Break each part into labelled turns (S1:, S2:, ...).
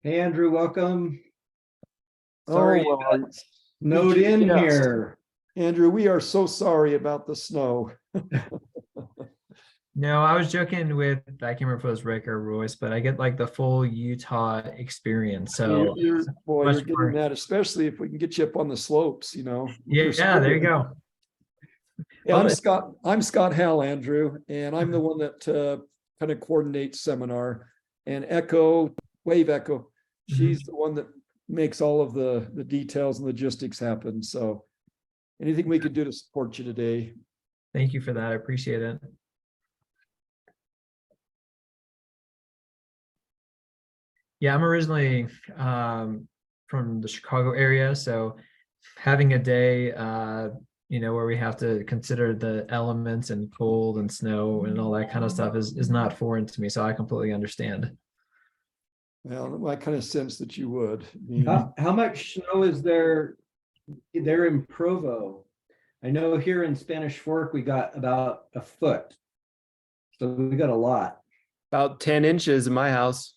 S1: Hey Andrew, welcome.
S2: Oh,
S1: Sorry you
S2: well,
S1: got snowed in
S2: yes.
S1: here.
S2: Andrew, we are so sorry about the snow.
S3: No, I was joking with, I can't remember if it was Rick or Royce, but I get like the full Utah experience. So
S2: You're
S3: much
S2: getting
S3: more.
S2: that, especially if we can get you up on the slopes,
S3: Yeah, there you go.
S2: Yeah,
S3: Well,
S2: I'm Scott Hall, Andrew, and I'm the one that kind of coordinates seminar. And Wave Echo, she's the one that makes all of the details and logistics happen. So anything we can do to support you today.
S3: Thank you for that. I appreciate it. Yeah, I'm originally from the Chicago area, so having a day, where we have to consider the elements and cold and snow and all that kind of stuff is not foreign to me. So I completely understand.
S2: Well, I kind of sense that you would.
S1: How much snow is there in Provo? I know here in Spanish Fork we got about a foot. So we got a lot.
S4: About 10 inches in my house.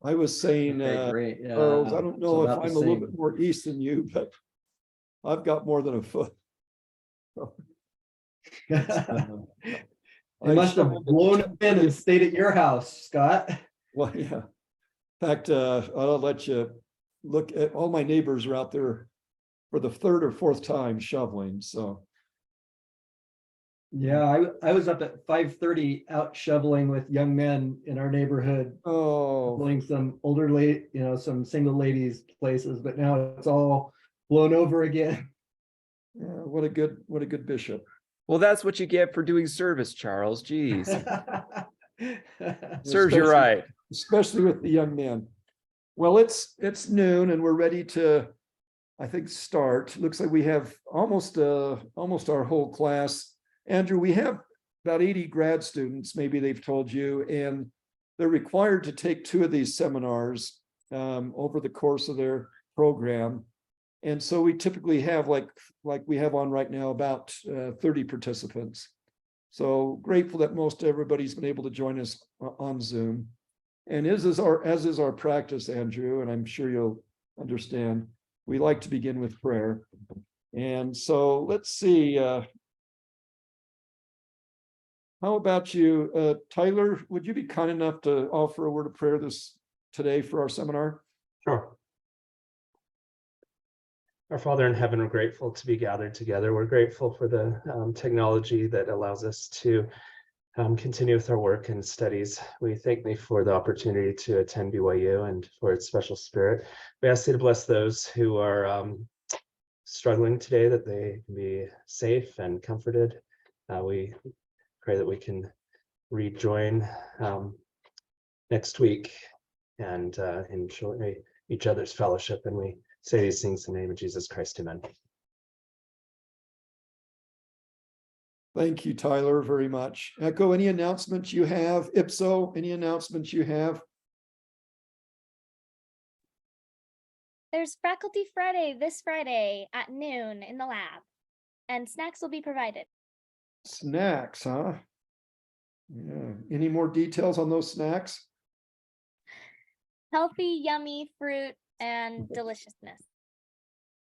S2: I was saying,
S1: Okay, great. Yeah.
S2: Charles, I don't know
S1: So
S2: if
S1: about
S2: I'm
S1: the
S2: a little
S1: same.
S2: bit more east than you, but I've got more than a foot.
S1: It must have blown up in and stayed at your house, Scott.
S2: Well, yeah. In fact, I'll let you look at all my neighbors are out there for the third or fourth time shoveling. So
S1: Yeah, I was up at 5:30 out shoveling with young men in our neighborhood, shoveling some older some single ladies places, but now it's all blown over again.
S2: yeah, what a good bishop.
S4: Well, that's what you get for doing service, Charles. Jeez. Serves you
S2: Especially-
S4: right.
S2: Especially with the young men. Well, it's noon and we're ready to, I think, start. Looks like we have almost our whole class. Andrew, we have about 80 grad students, maybe they've told you, and they're required to take 2 of these seminars over the course of their program. And so we typically have like we have on right now about 30 participants. So grateful that most everybody's been able to join us on Zoom. And as is our practice, Andrew, and I'm sure you'll understand, we like to begin with prayer. And so let's see. How about you, Tyler? Would you be kind enough to offer a word of prayer today for our seminar?
S5: Sure. Our Father in heaven, we're grateful to be gathered together. We're grateful for the technology that allows us to continue with our work and studies. We thank thee for the opportunity to attend BYU and for its special spirit. We ask thee to bless those who are struggling today, that they can be safe and comforted. We pray that we can rejoin next week and enjoy each other's fellowship. And we say these things in the name of Jesus Christ. Amen.
S2: Thank you, Tyler, very much. Echo, any announcements you have? Ipso, any announcements you have?
S6: There's Faculty Friday this Friday at noon in the lab, and snacks will be provided.
S2: Snacks, huh? Yeah. Any more details on those snacks?
S6: Healthy, yummy fruit and deliciousness.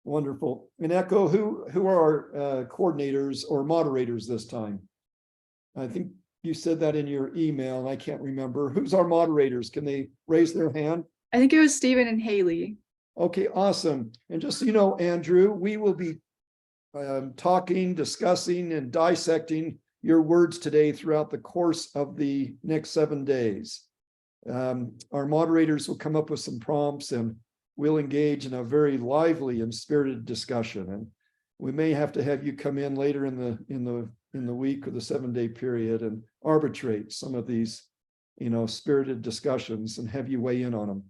S2: Wonderful. And Echo, who are our coordinators or moderators this time? I think you said that in your email, and I can't remember. Who's our moderators? Can they raise their hand?
S7: I think it was Stephen and Haley.
S2: Okay, awesome. And just so you know, Andrew, we will be talking, discussing, and dissecting your words today throughout the course of the next 7 days. Our moderators will come up with some prompts and we'll engage in a very lively and spirited discussion. And we may have to have you come in later in the week or the 7-day period and arbitrate some of these, spirited discussions and have you weigh in on them.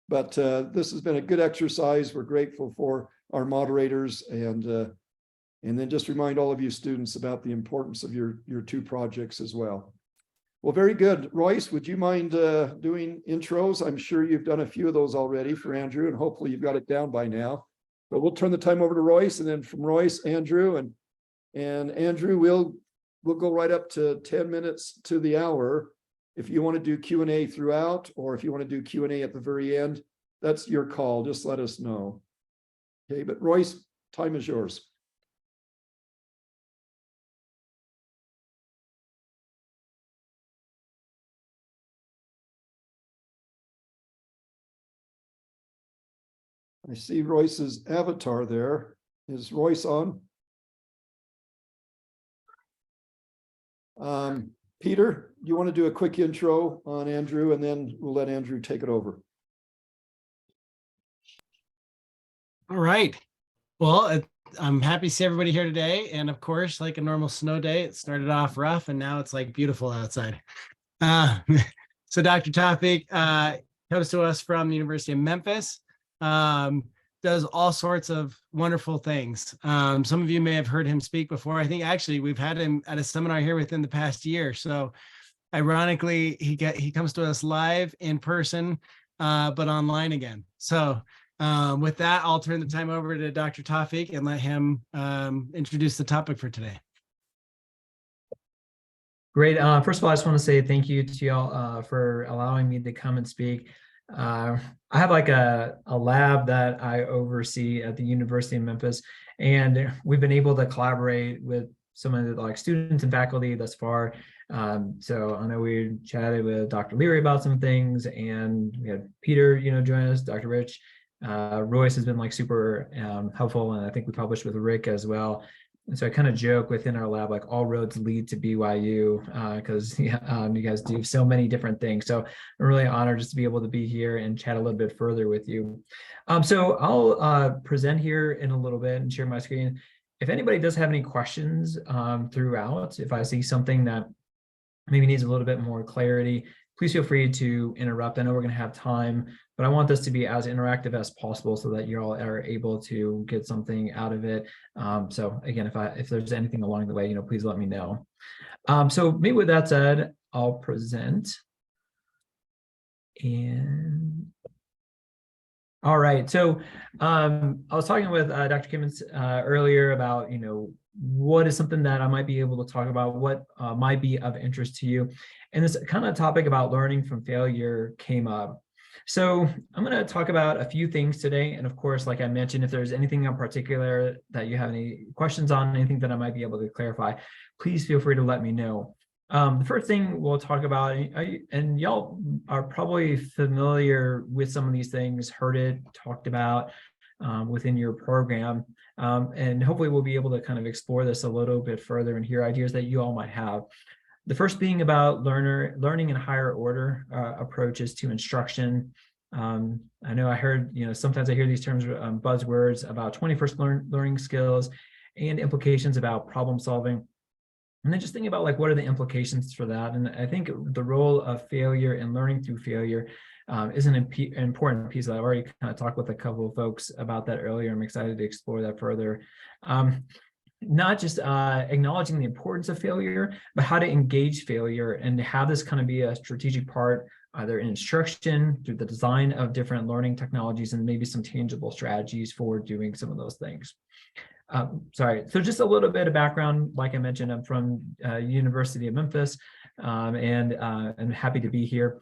S2: But this has been a good exercise. We're grateful for our moderators and then just remind all of you students about the importance of your 2 projects as well. Well, very good. Royce, would you mind doing intros? I'm sure you've done a few of those already for Andrew, and hopefully you've got it down by now. But we'll turn the time over to Royce, and then from Royce, Andrew, and Andrew, we'll go right up to 10 minutes to the hour. If you want to do Q&A throughout, or if you want to do Q&A at the very end, that's your call. Just let us know. Okay, but Royce, time is yours. I see Royce's avatar there. Is Royce on? Peter, you want to do a quick intro on Andrew, and then we'll let Andrew take it over.
S8: All right. Well, I'm happy to see everybody here today. And of course, like a normal snow day, it started off rough and now it's like beautiful outside. So Dr. Tawfik comes to us from the University of Memphis, does all sorts of wonderful things. Some of you may have heard him speak before. I think actually we've had him at a seminar here within the past year. So ironically, he comes to us live in person, but online again. So with that, I'll turn the time over to Dr. Tawfik and let him introduce the topic for today.
S3: Great. First of all, I just want to say thank you to y'all for allowing me to come and speak. I have like a lab that I oversee at the University of Memphis, and we've been able to collaborate with some of the like students and faculty thus far. So I know we chatted with Dr. Leary about some things, and we had Peter, join us, Dr. Rich. Royce has been like super helpful, and I think we published with Rick as well. And so I kind of joke within our lab, like all roads lead to BYU, because you guys do so many different things. So I'm really honored just to be able to be here and chat a little bit further with you. So I'll present here in a little bit and share my screen. If anybody does have any questions throughout, if I see something that maybe needs a little bit more clarity, please feel free to interrupt. I know we're going to have time, but I want this to be as interactive as possible so that you all are able to get something out of it. So again, if there's anything along the way, please let me know. So maybe with that said, I'll present. And all right, so I was talking with Dr. Kimmons earlier about, what is something that I might be able to talk about, what might be of interest to you. And this kind of topic about learning from failure came up. So I'm going to talk about a few things today. And of course, like I mentioned, if there's anything in particular that you have any questions on, anything that I might be able to clarify, please feel free to let me know. The first thing we'll talk about, and y'all are probably familiar with some of these things, heard it talked about within your program. And hopefully we'll be able to kind of explore this a little bit further and hear ideas that you all might have. The first being about learning in higher order approaches to instruction. I know I heard, sometimes I hear these terms, buzzwords about 21st learning skills and implications about problem solving. And then just thinking about like, what are the implications for that? And I think the role of failure and learning through failure is an important piece. I already kind of talked with a couple of folks about that earlier. I'm excited to explore that further. Not just acknowledging the importance of failure, but how to engage failure and have this kind of be a strategic part, either in instruction, through the design of different learning technologies, and maybe some tangible strategies for doing some of those things. So just a little bit of background. Like I mentioned, I'm from University of Memphis, and I'm happy to be here.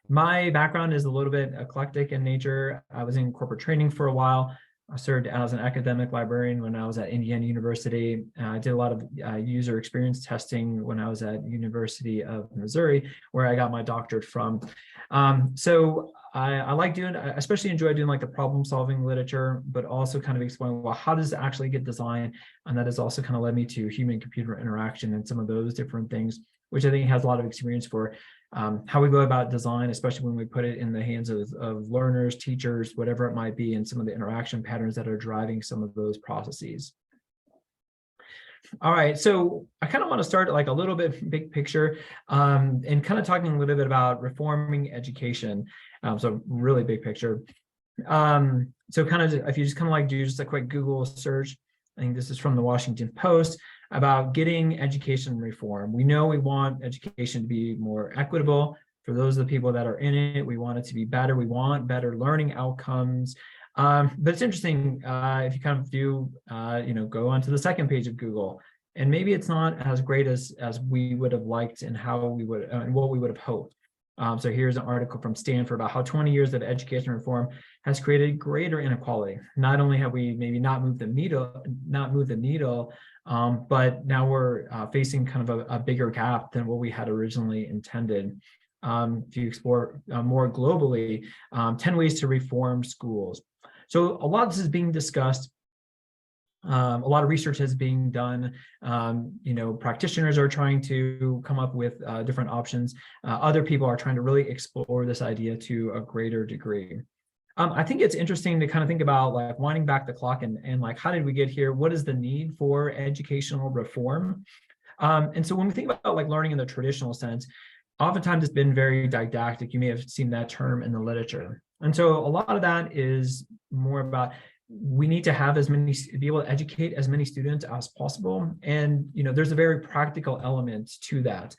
S3: My background is a little bit eclectic in nature. I was in corporate training for a while. I served as an academic librarian when I was at Indiana University. I did a lot of user experience testing when I was at University of Missouri, where I got my doctorate from. So I like doing, I especially enjoy doing like the problem solving literature, but also kind of exploring, well, how does it actually get designed? And that has also kind of led me to human computer interaction and some of those different things, which I think has a lot of experience for how we go about design, especially when we put it in the hands of learners, teachers, whatever it might be, and some of the interaction patterns that are driving some of those processes. All right, so I kind of want to start like a little bit big picture and kind of talking a little bit about reforming education. So really big picture. So kind of, if you just kind of like do just a quick Google search, I think this is from the Washington Post, about getting education reform. We know we want education to be more equitable for those of the people that are in it. We want it to be better. We want better learning outcomes. But it's interesting if you kind of do, go onto the second page of Google, and maybe it's not as great as we would have liked and how we would and what we would have hoped. So here's an article from Stanford about how 20 years of education reform has created greater inequality. Not only have we maybe not moved the needle, but now we're facing kind of a bigger gap than what we had originally intended. If you explore more globally, 10 ways to reform schools. So a lot of this is being discussed. A lot of research is being done. Practitioners are trying to come up with different options. Other people are trying to really explore this idea to a greater degree. I think it's interesting to kind of think about like winding back the clock and like, how did we get here? What is the need for educational reform? And so when we think about like learning in the traditional sense, oftentimes it's been very didactic. You may have seen that term in the literature. And so a lot of that is more about, we need to have be able to educate as many students as possible. And, there's a very practical element to that.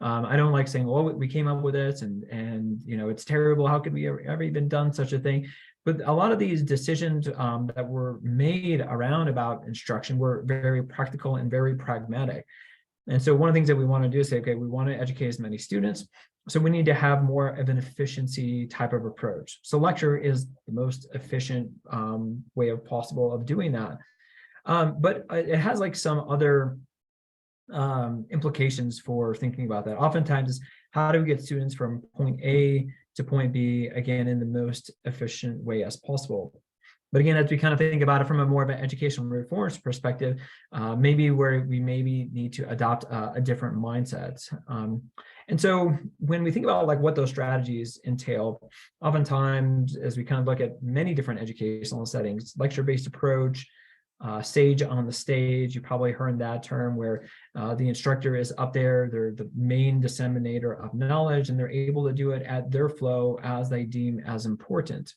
S3: I don't like saying, well, we came up with this and it's terrible. How could we ever even done such a thing? But a lot of these decisions that were made around about instruction were very practical and very pragmatic. And so one of the things that we want to do is say, okay, we want to educate as many students. So we need to have more of an efficiency type of approach. So lecture is the most efficient way possible of doing that. But it has like some other implications for thinking about that. Oftentimes, how do we get students from point A to point B, again, in the most efficient way as possible? But again, as we kind of think about it from a more of an educational reforms perspective, maybe where we need to adopt a different mindset. And so when we think about like what those strategies entail, oftentimes as we kind of look at many different educational settings, lecture-based approach, sage on the stage, you probably heard that term, where the instructor is up there, they're the main disseminator of knowledge, and they're able to do it at their flow as they deem as important.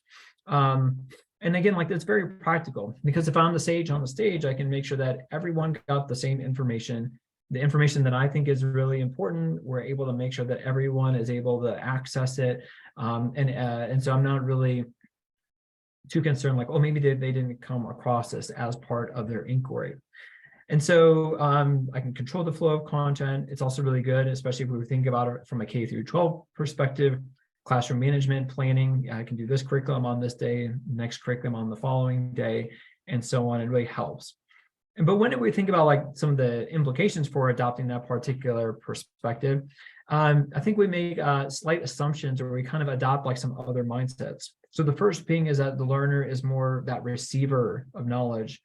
S3: And again, like that's very practical, because if I'm the sage on the stage, I can make sure that everyone got the same information. The information that I think is really important, we're able to make sure that everyone is able to access it. And so I'm not really too concerned, like, oh, maybe they didn't come across this as part of their inquiry. And so I can control the flow of content. It's also really good, especially if we think about it from a K through 12 perspective. Classroom management, planning, I can do this curriculum on this day, next curriculum on the following day, and so on. It really helps. But when we think about like some of the implications for adopting that particular perspective, I think we make slight assumptions, or we kind of adopt like some other mindsets. So the first being is that the learner is more that receiver of knowledge.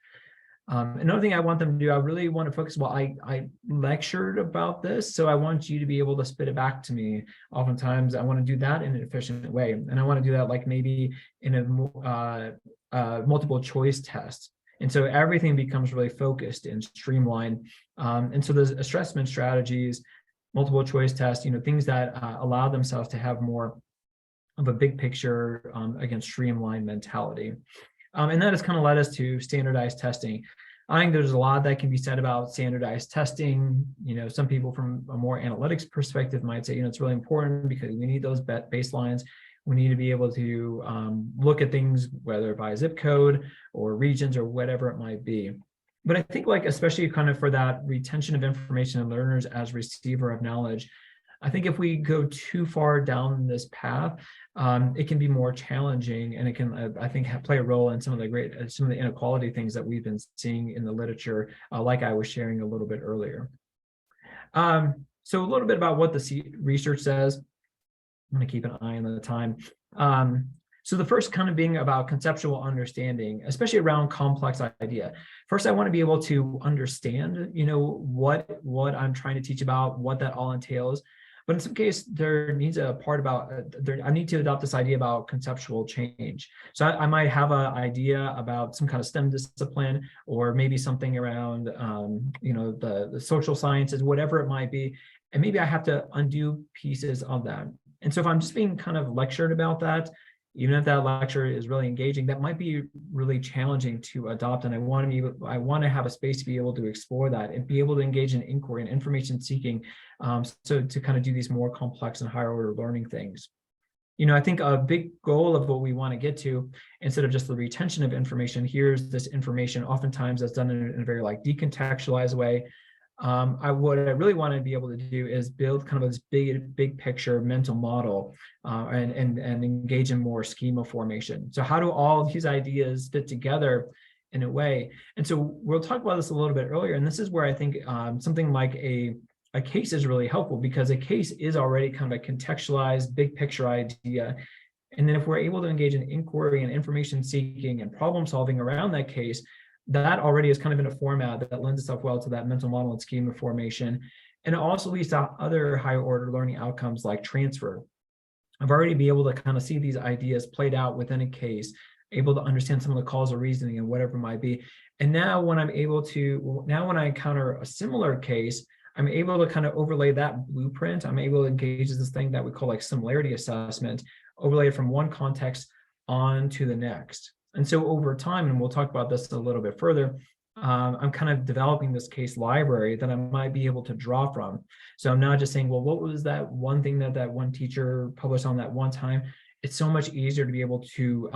S3: Another thing I want them to do, I really want to focus, well, I lectured about this, so I want you to be able to spit it back to me. Oftentimes I want to do that in an efficient way. And I want to do that like maybe in a multiple choice test. And so everything becomes really focused and streamlined. And so those assessment strategies, multiple choice tests, things that allow themselves to have more of a big picture, again, streamlined mentality. And that has kind of led us to standardized testing. I think there's a lot that can be said about standardized testing. Some people from a more analytics perspective might say, it's really important because we need those baselines. We need to be able to look at things, whether by zip code or regions or whatever it might be. But I think like, especially kind of for that retention of information and learners as receiver of knowledge, I think if we go too far down this path, it can be more challenging, and it can, I think, play a role in some of the inequality things that we've been seeing in the literature, like I was sharing a little bit earlier. So a little bit about what the research says. I'm going to keep an eye on the time. So the first kind of being about conceptual understanding, especially around complex idea. First, I want to be able to understand, what I'm trying to teach about, what that all entails. But in some case, there needs a part about, I need to adopt this idea about conceptual change. So I might have an idea about some kind of STEM discipline, or maybe something around, the social sciences, whatever it might be. And maybe I have to undo pieces of that. And so if I'm just being kind of lectured about that, even if that lecture is really engaging, that might be really challenging to adopt. And I want to have a space to be able to explore that and be able to engage in inquiry and information seeking, so to kind of do these more complex and higher order learning things. I think a big goal of what we want to get to, instead of just the retention of information, here's this information oftentimes that's done in a very like decontextualized way. what I really want to be able to do is build kind of this big picture mental model and engage in more schema formation. So how do all these ideas fit together in a way? And so we'll talk about this a little bit earlier. And this is where I think something like a case is really helpful, because a case is already kind of a contextualized big picture idea. And then if we're able to engage in inquiry and information seeking and problem solving around that case, that already is kind of in a format that lends itself well to that mental model and schema formation. And it also leads to other higher order learning outcomes like transfer. I've already been able to kind of see these ideas played out within a case, able to understand some of the causal reasoning and whatever it might be. And now when I encounter a similar case, I'm able to kind of overlay that blueprint. I'm able to engage in this thing that we call like similarity assessment, overlay it from one context on to the next. And so over time, and we'll talk about this a little bit further, I'm kind of developing this case library that I might be able to draw from. So I'm not just saying, well, what was that one thing that one teacher published on that one time? It's so much easier to be able to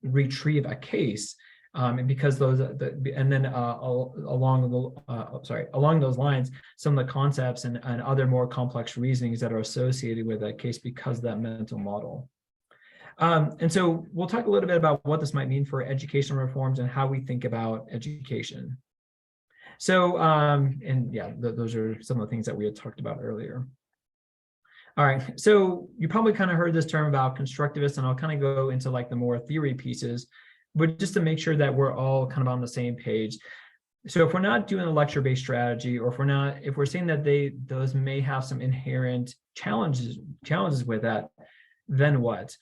S3: retrieve a case. And because those, along those lines, some of the concepts and other more complex reasonings that are associated with that case because of that mental model. And so we'll talk a little bit about what this might mean for educational reforms and how we think about education. So, those are some of the things that we had talked about earlier. All right, so you probably kind of heard this term about constructivists, and I'll kind of go into like the more theory pieces, but just to make sure that we're all kind of on the same page. So if we're not doing a lecture-based strategy, or if we're saying that those may have some inherent challenges with that, then what?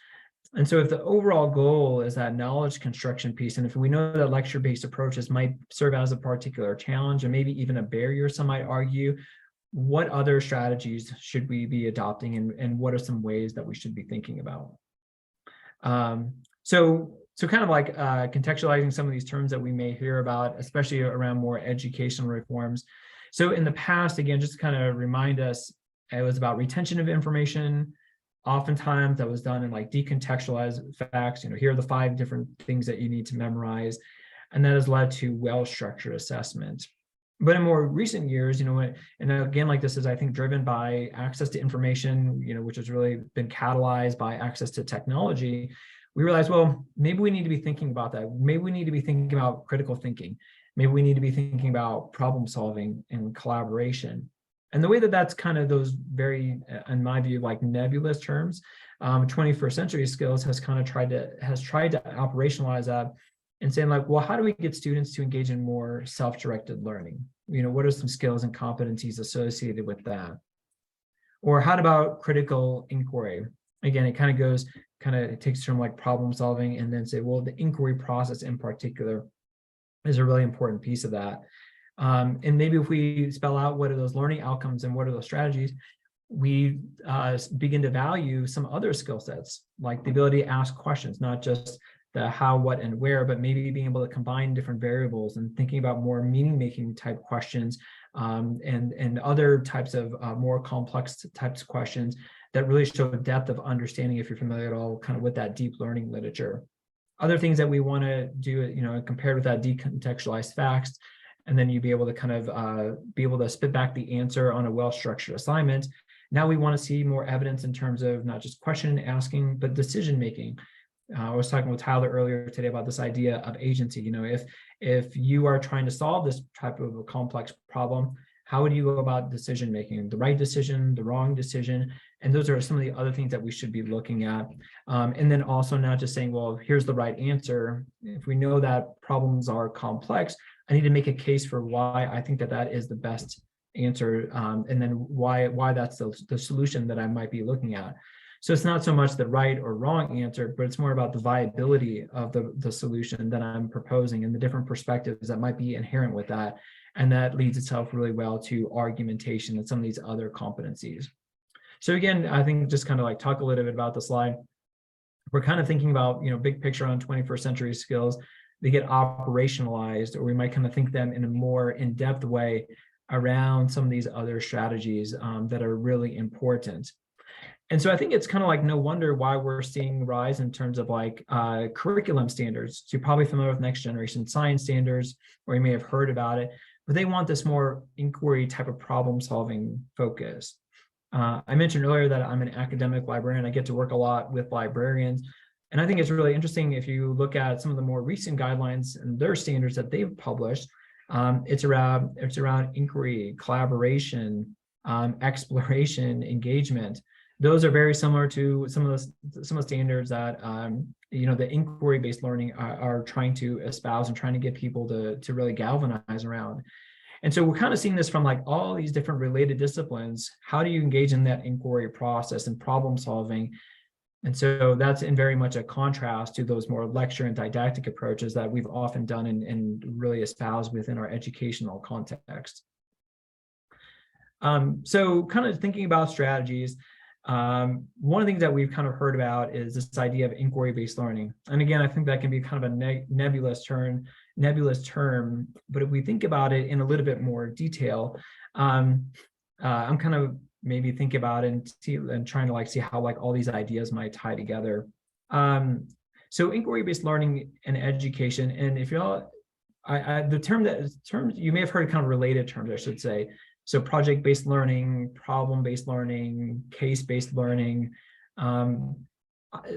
S3: And so if the overall goal is that knowledge construction piece, and if we know that lecture-based approaches might serve as a particular challenge and maybe even a barrier, some might argue, what other strategies should we be adopting, and what are some ways that we should be thinking about? So kind of like contextualizing some of these terms that we may hear about, especially around more educational reforms. So in the past, again, just to kind of remind us, it was about retention of information. Oftentimes that was done in like decontextualized facts, here are the 5 different things that you need to memorize. And that has led to well-structured assessment. But in more recent years, and again, like this is, I think, driven by access to information, which has really been catalyzed by access to technology. We realized, well, maybe we need to be thinking about that. Maybe we need to be thinking about critical thinking. Maybe we need to be thinking about problem solving and collaboration. And the way that that's kind of those very, in my view, like nebulous terms, 21st century skills has tried to operationalize that and saying like, well, how do we get students to engage in more self-directed learning? What are some skills and competencies associated with that? Or how about critical inquiry? Again, it takes a term like problem solving and then say, well, the inquiry process in particular is a really important piece of that. And maybe if we spell out what are those learning outcomes and what are those strategies, we begin to value some other skill sets, like the ability to ask questions, not just the how, what, and where, but maybe being able to combine different variables and thinking about more meaning-making type questions and other types of more complex types of questions that really show a depth of understanding, if you're familiar at all, kind of with that deep learning literature. Other things that we want to do, compared with that decontextualized facts, and then you'd be able to kind of be able to spit back the answer on a well-structured assignment. Now we want to see more evidence in terms of not just question asking, but decision making. I was talking with Tyler earlier today about this idea of agency. If you are trying to solve this type of a complex problem, how would you go about decision making? The right decision, the wrong decision, and those are some of the other things that we should be looking at. And then also not just saying, well, here's the right answer. If we know that problems are complex, I need to make a case for why I think that is the best answer, and then why that's the solution that I might be looking at. So it's not so much the right or wrong answer, but it's more about the viability of the solution that I'm proposing and the different perspectives that might be inherent with that. And that leads itself really well to argumentation and some of these other competencies. So again, I think just kind of like talk a little bit about the slide. We're kind of thinking about, big picture on 21st century skills. They get operationalized, or we might kind of think them in a more in-depth way around some of these other strategies that are really important. And so I think it's kind of like no wonder why we're seeing rise in terms of like curriculum standards. So you're probably familiar with next generation science standards, or you may have heard about it. but they want this more inquiry type of problem solving focus. I mentioned earlier that I'm an academic librarian. I get to work a lot with librarians. And I think it's really interesting if you look at some of the more recent guidelines and their standards that they've published. It's around inquiry, collaboration, exploration, engagement. Those are very similar to some of the standards that the inquiry-based learning are trying to espouse and trying to get people to really galvanize around. And so we're kind of seeing this from like all these different related disciplines. How do you engage in that inquiry process and problem solving? And so that's in very much a contrast to those more lecture and didactic approaches that we've often done and really espoused within our educational context. So kind of thinking about strategies, one of the things that we've kind of heard about is this idea of inquiry-based learning. And again, I think that can be kind of a nebulous term, but if we think about it in a little bit more detail, I'm kind of maybe think about it and trying to see how all these ideas might tie together. So inquiry-based learning and education, and if y'all, the term you may have heard kind of related terms, I should say. So project-based learning, problem-based learning, case-based learning.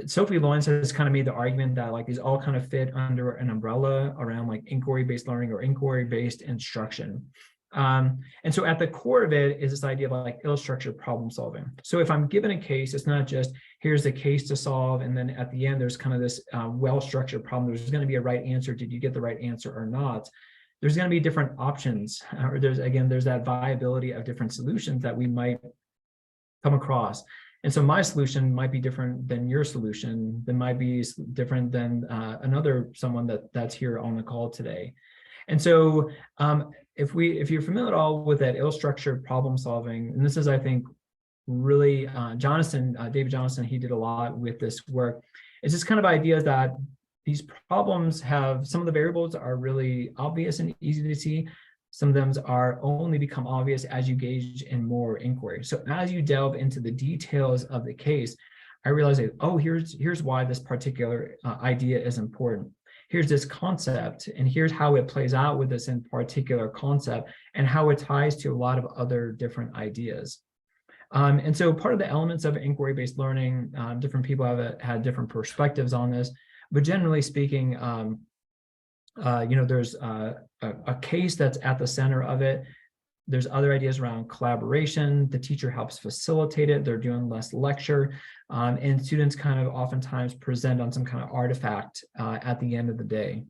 S3: Sophie Lorenz has kind of made the argument that these all kind of fit under an umbrella around inquiry-based learning or inquiry-based instruction. And so at the core of it is this idea of ill-structured problem solving. So if I'm given a case, it's not just here's the case to solve, and then at the end there's kind of this well-structured problem. There's going to be a right answer. Did you get the right answer or not? There's going to be different options, or there's that viability of different solutions that we might come across. And so my solution might be different than your solution, that might be different than someone that's here on the call today. And so if you're familiar at all with that ill-structured problem solving, and this is, I think, really David Jonathan, he did a lot with this work. It's just kind of ideas that these problems have, some of the variables are really obvious and easy to see. Some of them are only become obvious as you engage in more inquiry. So as you delve into the details of the case, I realized that, oh, here's why this particular idea is important. Here's this concept, and here's how it plays out with this in particular concept, and how it ties to a lot of other different ideas. And so part of the elements of inquiry-based learning, different people have had different perspectives on this, but generally speaking, there's a case that's at the center of it. There's other ideas around collaboration. The teacher helps facilitate it. They're doing less lecture, and students kind of oftentimes present on some kind of artifact at the end of the day.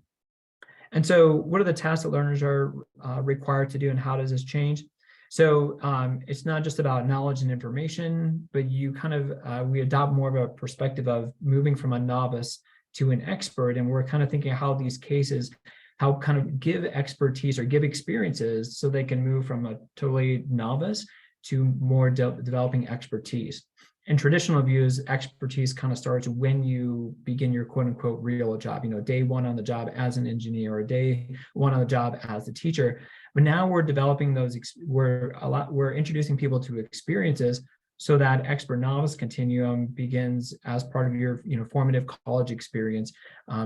S3: And so what are the tasks that learners are required to do, and how does this change? So it's not just about knowledge and information, but you kind of, we adopt more of a perspective of moving from a novice to an expert. And we're kind of thinking how these cases, how kind of give expertise or give experiences so they can move from a totally novice to more developing expertise. In traditional views, expertise kind of starts when you begin your quote unquote real job, day one on the job as an engineer, or day one on the job as a teacher. But now we're developing those, we're introducing people to experiences so that expert novice continuum begins as part of your formative college experience.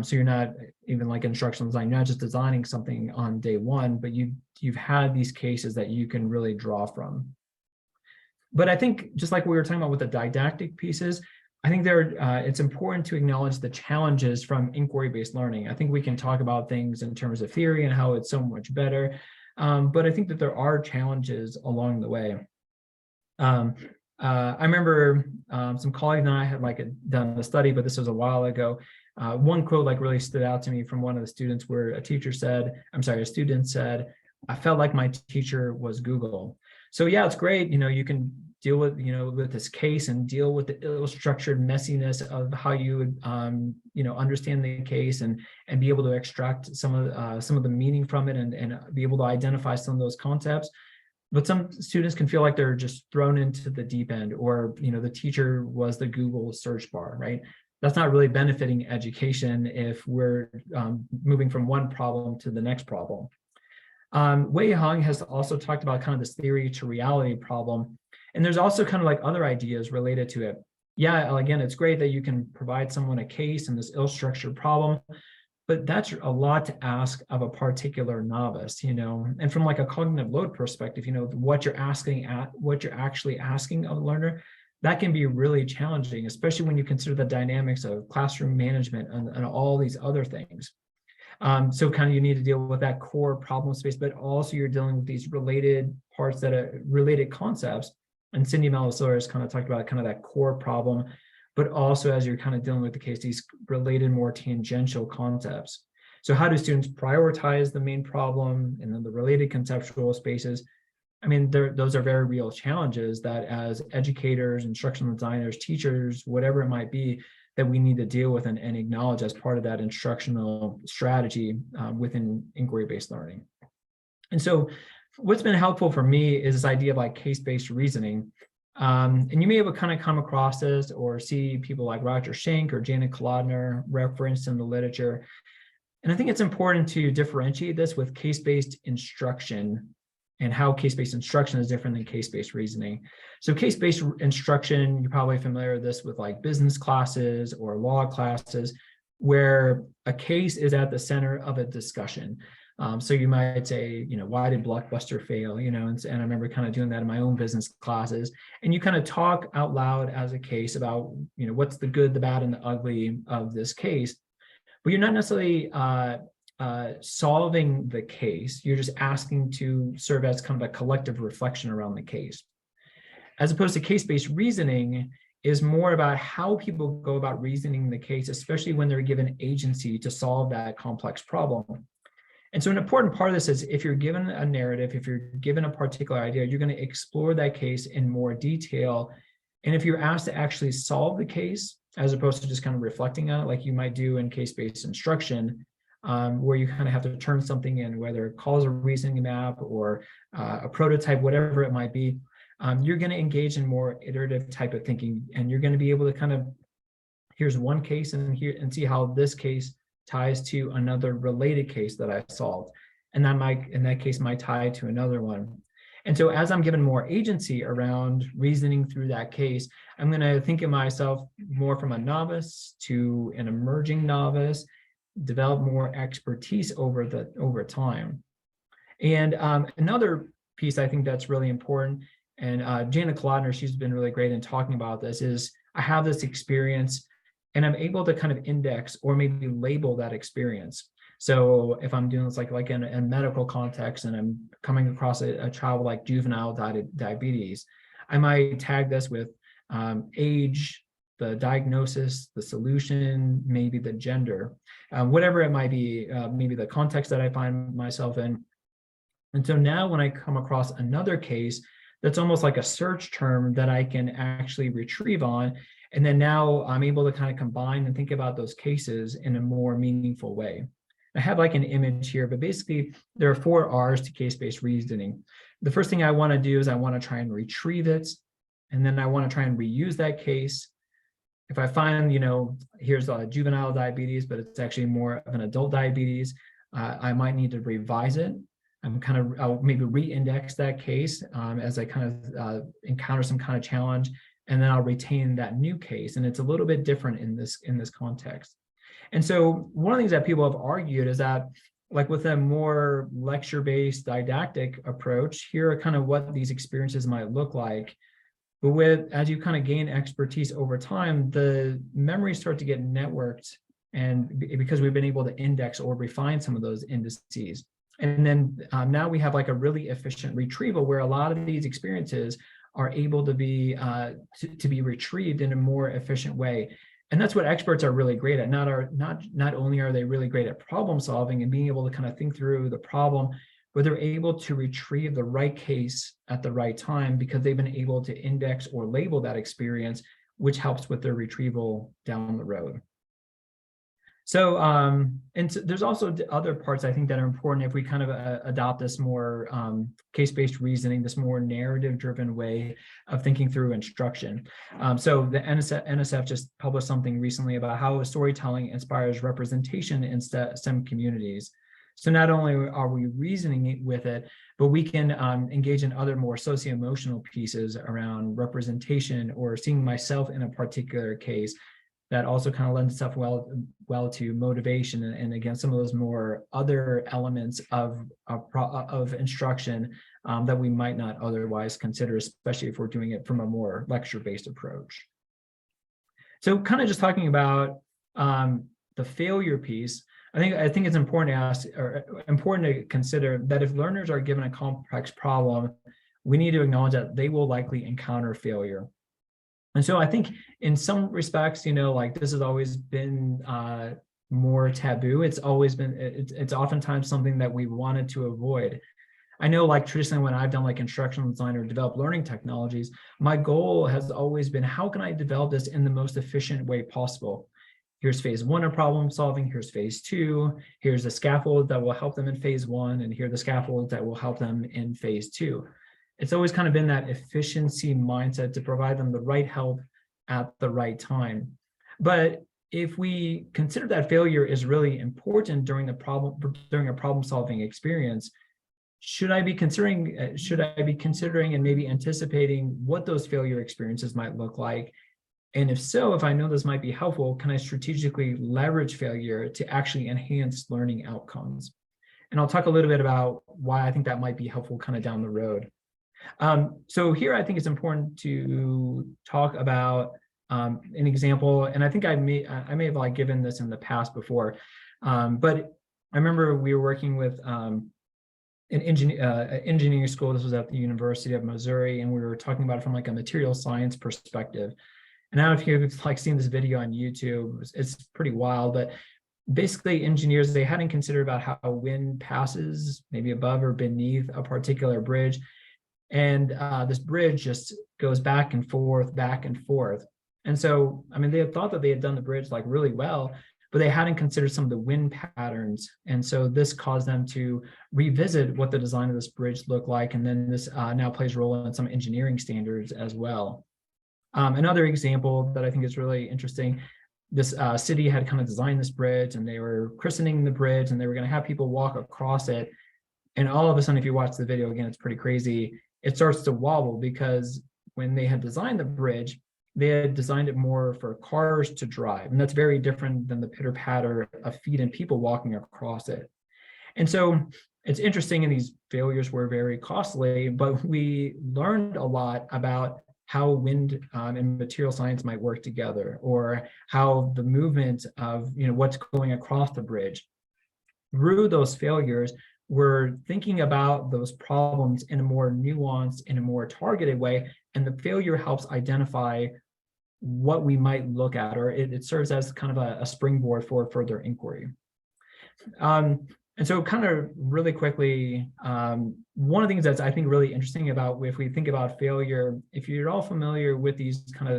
S3: So you're not even like instructional design, you're not just designing something on day one, but you've had these cases that you can really draw from. But I think just like we were talking about with the didactic pieces, I think it's important to acknowledge the challenges from inquiry-based learning. I think we can talk about things in terms of theory and how it's so much better, but I think that there are challenges along the way. I remember some colleagues and I had done a study, but this was a while ago. One quote really stood out to me from one of the students, where a student said, "I felt like my teacher was Google." So yeah, it's great. You can deal with, with this case and deal with the ill-structured messiness of how you would, understand the case and be able to extract some of the meaning from it and be able to identify some of those concepts. But some students can feel like they're just thrown into the deep end, or, the teacher was the Google search bar, right? That's not really benefiting education if we're moving from one problem to the next problem. Wei Hong has also talked about kind of this theory to reality problem. And there's also kind of other ideas related to it. Yeah, again, it's great that you can provide someone a case and this ill-structured problem, but that's a lot to ask of a particular novice, and from like a cognitive load perspective, what you're actually asking of a learner, that can be really challenging, especially when you consider the dynamics of classroom management and all these other things. So kind of you need to deal with that core problem space, but also you're dealing with these related parts that are related concepts. And Cindy Malasaurus kind of talked about kind of that core problem, but also as you're kind of dealing with the case, these related more tangential concepts. So how do students prioritize the main problem and then the related conceptual spaces? I mean, those are very real challenges that as educators, instructional designers, teachers, whatever it might be, that we need to deal with and acknowledge as part of that instructional strategy within inquiry-based learning. And so what's been helpful for me is this idea of like case-based reasoning. And you may have kind of come across this or see people like Roger Schenck or Janet Kolodner referenced in the literature. And I think it's important to differentiate this with case-based instruction and how case-based instruction is different than case-based reasoning. So case-based instruction, you're probably familiar with this with like business classes or law classes, where a case is at the center of a discussion. So you might say, why did Blockbuster fail? And I remember kind of doing that in my own business classes. And you kind of talk out loud as a case about, what's the good, the bad, and the ugly of this case. But you're not necessarily solving the case. You're just asking to serve as kind of a collective reflection around the case. As opposed to case-based reasoning is more about how people go about reasoning the case, especially when they're given agency to solve that complex problem. And so an important part of this is if you're given a narrative, if you're given a particular idea, you're going to explore that case in more detail. And if you're asked to actually solve the case, as opposed to just kind of reflecting on it, like you might do in case-based instruction, where you kind of have to turn something in, whether it calls a reasoning map or a prototype, whatever it might be, you're going to engage in more iterative type of thinking. And you're going to be able to kind of, here's one case and see how this case ties to another related case that I solved. And that might, in that case, might tie to another one. And so as I'm given more agency around reasoning through that case, I'm going to think of myself more from a novice to an emerging novice, develop more expertise over time. And another piece I think that's really important, and Janet Kolodner, she's been really great in talking about this, is I have this experience and I'm able to kind of index or maybe label that experience. So if I'm doing this like in a medical context and I'm coming across a child with like juvenile diabetes, I might tag this with age, the diagnosis, the solution, maybe the gender, whatever it might be, maybe the context that I find myself in. And so now when I come across another case, that's almost like a search term that I can actually retrieve on. And then now I'm able to kind of combine and think about those cases in a more meaningful way. I have like an image here, but basically there are 4 R's to case-based reasoning. The first thing I want to do is I want to try and retrieve it. And then I want to try and reuse that case. If I find, here's a juvenile diabetes, but it's actually more of an adult diabetes, I might need to revise it. I'll maybe re-index that case as I kind of encounter some kind of challenge, and then I'll retain that new case. And it's a little bit different in this context. And so one of the things that people have argued is that, like with a more lecture-based didactic approach, here are kind of what these experiences might look like. But as you kind of gain expertise over time, the memories start to get networked, and because we've been able to index or refine some of those indices. And then now we have like a really efficient retrieval where a lot of these experiences are able to be retrieved in a more efficient way. And that's what experts are really great at. Not only are they really great at problem solving and being able to kind of think through the problem, but they're able to retrieve the right case at the right time because they've been able to index or label that experience, which helps with their retrieval down the road. So, and so there's also other parts I think that are important if we kind of adopt this more case-based reasoning, this more narrative-driven way of thinking through instruction. So the NSF just published something recently about how storytelling inspires representation in STEM communities. So not only are we reasoning with it, but we can engage in other more socio-emotional pieces around representation or seeing myself in a particular case. that also kind of lends itself well to motivation and again, some of those more other elements of instruction that we might not otherwise consider, especially if we're doing it from a more lecture-based approach. So kind of just talking about the failure piece, I think it's important to ask, or important to consider, that if learners are given a complex problem, we need to acknowledge that they will likely encounter failure. And so I think in some respects, like this has always been more taboo. It's always been, it's oftentimes something that we wanted to avoid. I know, like traditionally when I've done like instructional design or developed learning technologies, my goal has always been, how can I develop this in the most efficient way possible? Here's phase 1 of problem solving, here's phase 2, here's the scaffold that will help them in phase 1, and here are the scaffolds that will help them in phase 2. It's always kind of been that efficiency mindset to provide them the right help at the right time. But if we consider that failure is really important during a problem solving experience, should I be considering and maybe anticipating what those failure experiences might look like? And if so, if I know this might be helpful, can I strategically leverage failure to actually enhance learning outcomes? And I'll talk a little bit about why I think that might be helpful kind of down the road. So here I think it's important to talk about an example, and I think I may have like given this in the past before, but I remember we were working with an engineering school. This was at the University of Missouri, and we were talking about it from like a material science perspective. And I don't know if you've like seen this video on YouTube, it's pretty wild, but basically engineers, they hadn't considered about how wind passes maybe above or beneath a particular bridge. And this bridge just goes back and forth, back and forth. And so, I mean, they had thought that they had done the bridge like really well, but they hadn't considered some of the wind patterns. And so this caused them to revisit what the design of this bridge looked like. And then this now plays a role in some engineering standards as well. Another example that I think is really interesting, this city had kind of designed this bridge, and they were christening the bridge, and they were going to have people walk across it. And all of a sudden, if you watch the video again, it's pretty crazy. It starts to wobble because when they had designed the bridge, they had designed it more for cars to drive. And that's very different than the pitter patter of feet and people walking across it. And so it's interesting, and these failures were very costly, but we learned a lot about how wind and material science might work together, or how the movement of what's going across the bridge. Through those failures, we're thinking about those problems in a more nuanced, in a more targeted way, and the failure helps identify what we might look at, or it serves as kind of a springboard for further inquiry. And so kind of really quickly, one of the things that's I think really interesting about if we think about failure, if you're all familiar with these kind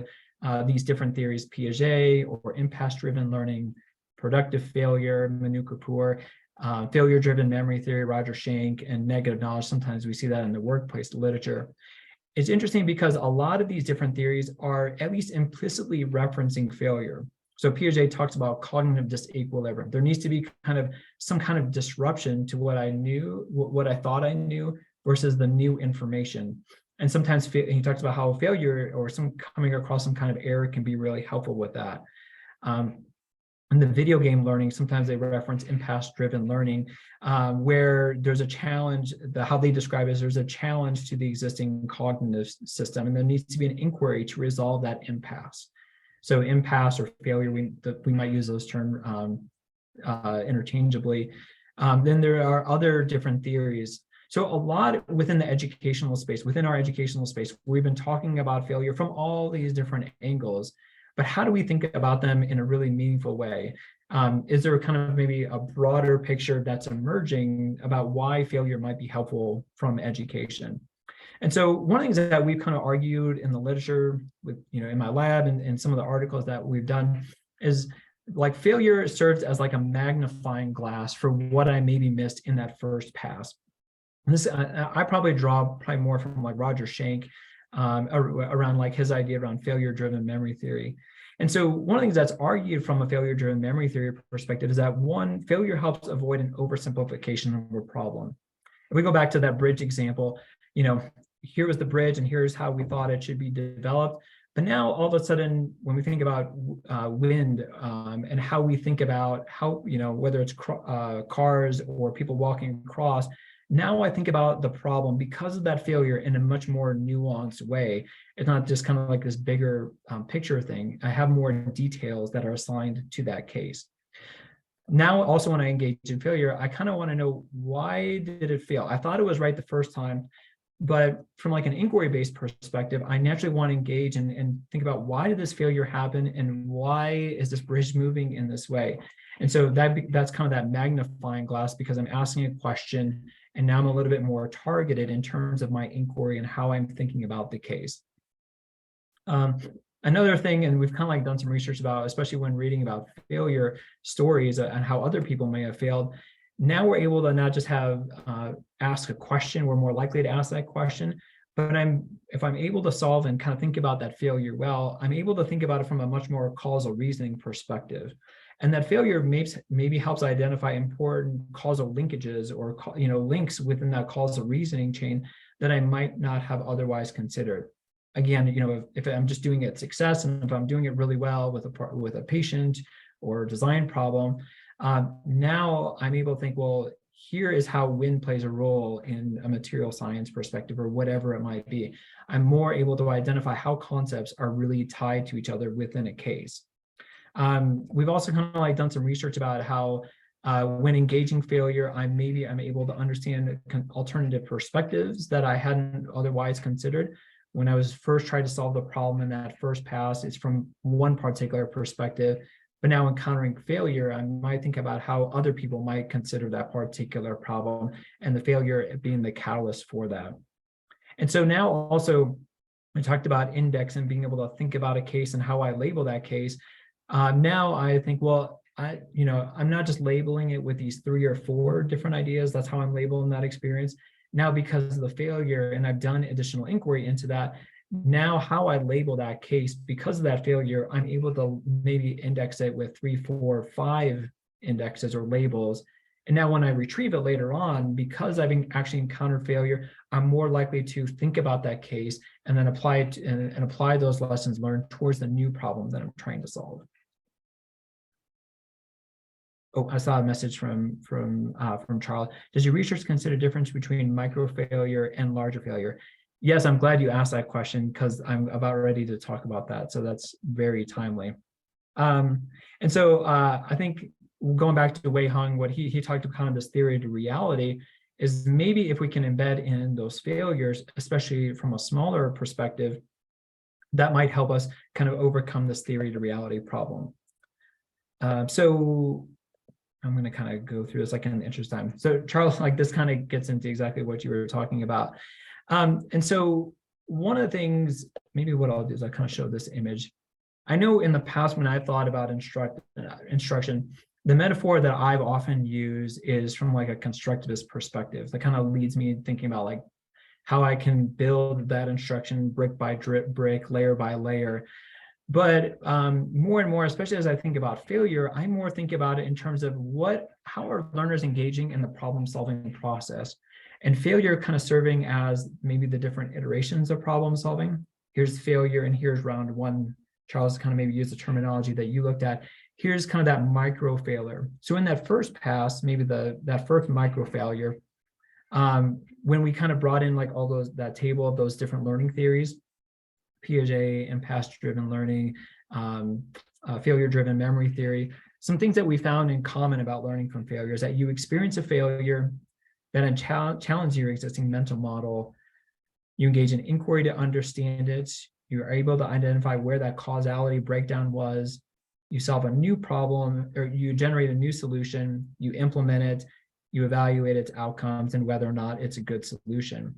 S3: of these different theories, Piaget or impasse-driven learning, productive failure, Manu Kapoor, failure-driven memory theory, Roger Schenck, and negative knowledge. Sometimes we see that in the workplace literature. It's interesting because a lot of these different theories are at least implicitly referencing failure. So Piaget talks about cognitive disequilibrium. There needs to be some kind of disruption to what I knew, what I thought I knew, versus the new information. And sometimes he talks about how failure or coming across some kind of error can be really helpful with that. In the video game learning, sometimes they reference impasse-driven learning, where there's a challenge. How they describe it is there's a challenge to the existing cognitive system, and there needs to be an inquiry to resolve that impasse. So impasse or failure, we might use those terms interchangeably. Then there are other different theories. So a lot within the educational space, within our educational space, we've been talking about failure from all these different angles. But how do we think about them in a really meaningful way? Is there kind of maybe a broader picture that's emerging about why failure might be helpful from education? And so one of the things that we've kind of argued in the literature with, in my lab and some of the articles that we've done is like failure serves as like a magnifying glass for what I maybe missed in that first pass. And this, I probably draw more from like Roger Schenck, around like his idea around failure-driven memory theory. And so one of the things that's argued from a failure-driven memory theory perspective is that one, failure helps avoid an oversimplification of a problem. If we go back to that bridge example, here was the bridge and here's how we thought it should be developed. But now all of a sudden, when we think about wind and how we think about how, whether it's cars or people walking across, now I think about the problem because of that failure in a much more nuanced way. It's not just kind of like this bigger picture thing. I have more details that are assigned to that case. Now, also when I engage in failure, I kind of want to know, why did it fail? I thought it was right the first time, but from like an inquiry-based perspective, I naturally want to engage and think about, why did this failure happen and why is this bridge moving in this way? And so that's kind of that magnifying glass, because I'm asking a question and now I'm a little bit more targeted in terms of my inquiry and how I'm thinking about the case. Another thing, and we've kind of like done some research about, especially when reading about failure stories and how other people may have failed, now we're able to not just have ask a question, we're more likely to ask that question, but if I'm able to solve and kind of think about that failure well, I'm able to think about it from a much more causal reasoning perspective. And that failure maybe helps identify important causal linkages or links within that causal reasoning chain that I might not have otherwise considered. Again, if I'm just doing it success, and if I'm doing it really well with a patient or design problem, now I'm able to think, well, here is how wind plays a role in a material science perspective or whatever it might be. I'm more able to identify how concepts are really tied to each other within a case. We've also kind of like done some research about how when engaging failure, I'm able to understand alternative perspectives that I hadn't otherwise considered. When I was first trying to solve the problem in that first pass, it's from one particular perspective, but now encountering failure, I might think about how other people might consider that particular problem and the failure being the catalyst for that. And so now also, we talked about index and being able to think about a case and how I label that case. Now I think, well, I'm not just labeling it with these 3 or 4 different ideas. That's how I'm labeling that experience. Now, because of the failure, and I've done additional inquiry into that, now how I label that case, because of that failure, I'm able to maybe index it with 3, 4, 5 indexes or labels. And now when I retrieve it later on, because I've actually encountered failure, I'm more likely to think about that case and then apply it and apply those lessons learned towards the new problem that I'm trying to solve. Oh, I saw a message from Charles. Does your research consider difference between micro failure and larger failure? Yes, I'm glad you asked that question, because I'm about ready to talk about that. So that's very timely. And so I think going back to Wei Hung, what he talked about kind of this theory to reality is maybe if we can embed in those failures, especially from a smaller perspective, that might help us kind of overcome this theory to reality problem. So I'm going to kind of go through this like in the interest of time. So Charles, like this kind of gets into exactly what you were talking about. And so one of the things, maybe what I'll do is I kind of show this image. I know in the past when I've thought about instruction, the metaphor that I've often used is from like a constructivist perspective. That kind of leads me thinking about like how I can build that instruction brick by brick, layer by layer. But more and more, especially as I think about failure, I more think about it in terms of how are learners engaging in the problem-solving process, and failure kind of serving as maybe the different iterations of problem solving. Here's failure and here's round 1. Charles kind of maybe used the terminology that you looked at. Here's kind of that micro failure. So in that first pass, maybe that first micro failure, when we kind of brought in like all that table of those different learning theories, Piaget, impasse-driven learning, failure-driven memory theory. Some things that we found in common about learning from failure is that you experience a failure, then challenge your existing mental model. You engage in inquiry to understand it. You are able to identify where that causality breakdown was. You solve a new problem, or you generate a new solution. You implement it. You evaluate its outcomes and whether or not it's a good solution.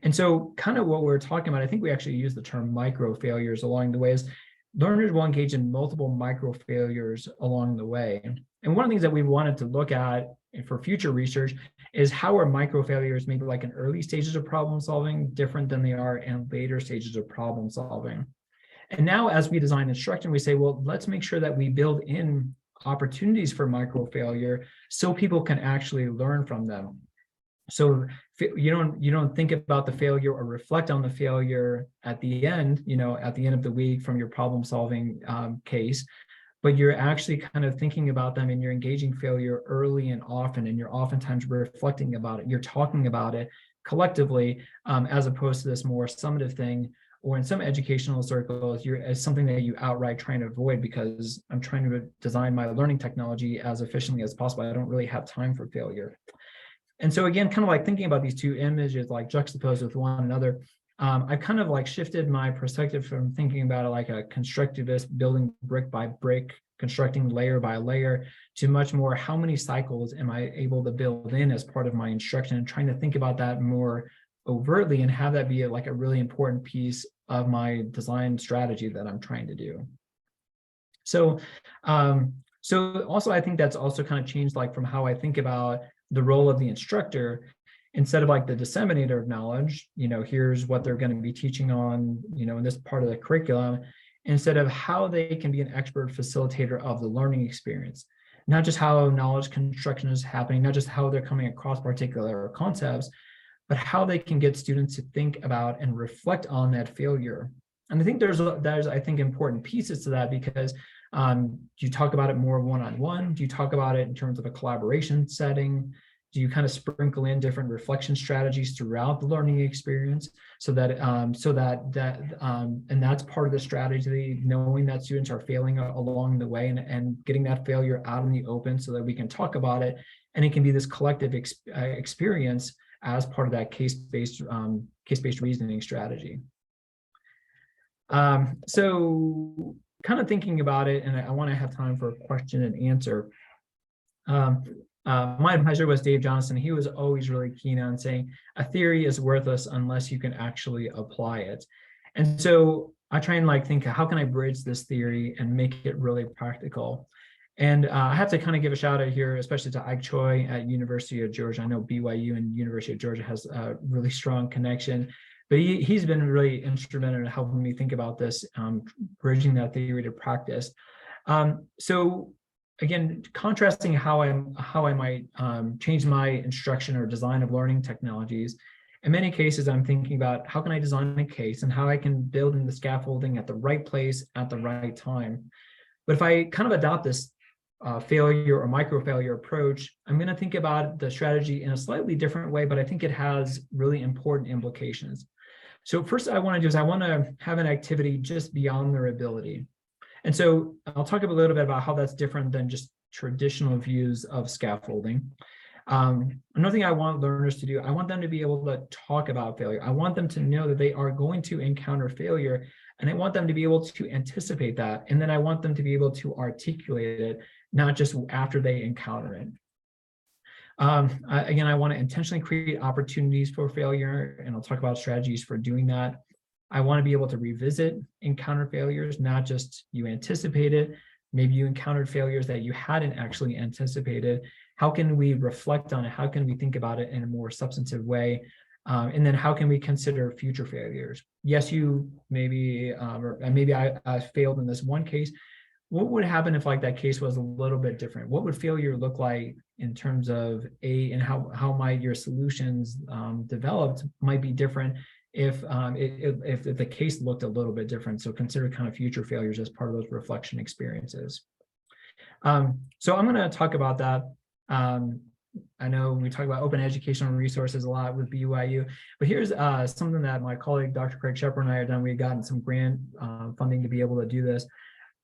S3: And so kind of what we're talking about, I think we actually use the term micro failures along the way, is learners will engage in multiple micro failures along the way. And one of the things that we wanted to look at for future research is how are micro failures maybe like in early stages of problem solving different than they are in later stages of problem solving. And now as we design instruction, we say, well, let's make sure that we build in opportunities for micro failure so people can actually learn from them. So you don't think about the failure or reflect on the failure at the end, at the end of the week from your problem solving case, but you're actually kind of thinking about them and you're engaging failure early and often, and you're oftentimes reflecting about it. You're talking about it collectively, as opposed to this more summative thing, or in some educational circles, it's something that you outright trying to avoid because I'm trying to design my learning technology as efficiently as possible. I don't really have time for failure. And so again, kind of like thinking about these two images like juxtaposed with one another, I've kind of like shifted my perspective from thinking about it like a constructivist, building brick by brick, constructing layer by layer, to much more how many cycles am I able to build in as part of my instruction, and trying to think about that more overtly and have that be like a really important piece of my design strategy that I'm trying to do. So, so also I think that's also kind of changed like from how I think about the role of the instructor. Instead of like the disseminator of knowledge, here's what they're going to be teaching on, in this part of the curriculum, instead of how they can be an expert facilitator of the learning experience, not just how knowledge construction is happening, not just how they're coming across particular concepts, but how they can get students to think about and reflect on that failure. And I think there's I think important pieces to that, because do you talk about it more one-on-one? Do you talk about it in terms of a collaboration setting? Do you kind of sprinkle in different reflection strategies throughout the learning experience, so that and that's part of the strategy, knowing that students are failing along the way, and getting that failure out in the open so that we can talk about it, and it can be this collective experience as part of that case-based reasoning strategy. So kind of thinking about it, and I want to have time for a question and answer. My advisor was Dave Johnson. He was always really keen on saying a theory is worthless unless you can actually apply it. And so I try and like think, how can I bridge this theory and make it really practical? And I have to kind of give a shout out here, especially to Ike Choi at University of Georgia. I know BYU and University of Georgia has a really strong connection, but he's been really instrumental in helping me think about this, bridging that theory to practice. So again, contrasting how I might change my instruction or design of learning technologies. In many cases, I'm thinking about how can I design a case and how I can build in the scaffolding at the right place at the right time. But if I kind of adopt this failure or micro failure approach, I'm going to think about the strategy in a slightly different way, but I think it has really important implications. So first I want to do is I want to have an activity just beyond their ability. And so I'll talk a little bit about how that's different than just traditional views of scaffolding. Another thing I want learners to do, I want them to be able to talk about failure. I want them to know that they are going to encounter failure, and I want them to be able to anticipate that. And then I want them to be able to articulate it, not just after they encounter it. Again, I want to intentionally create opportunities for failure, and I'll talk about strategies for doing that. I want to be able to revisit encounter failures, not just you anticipated. Maybe you encountered failures that you hadn't actually anticipated. How can we reflect on it? How can we think about it in a more substantive way? And then how can we consider future failures? Yes, you maybe, or maybe I failed in this one case. What would happen if like that case was a little bit different? What would failure look like in terms of and how might your solutions developed might be different if the case looked a little bit different? So consider kind of future failures as part of those reflection experiences. So I'm going to talk about that. I know we talk about open educational resources a lot with BYU, but here's something that my colleague, Dr. Craig Shepard, and I have done. We've gotten some grant funding to be able to do this.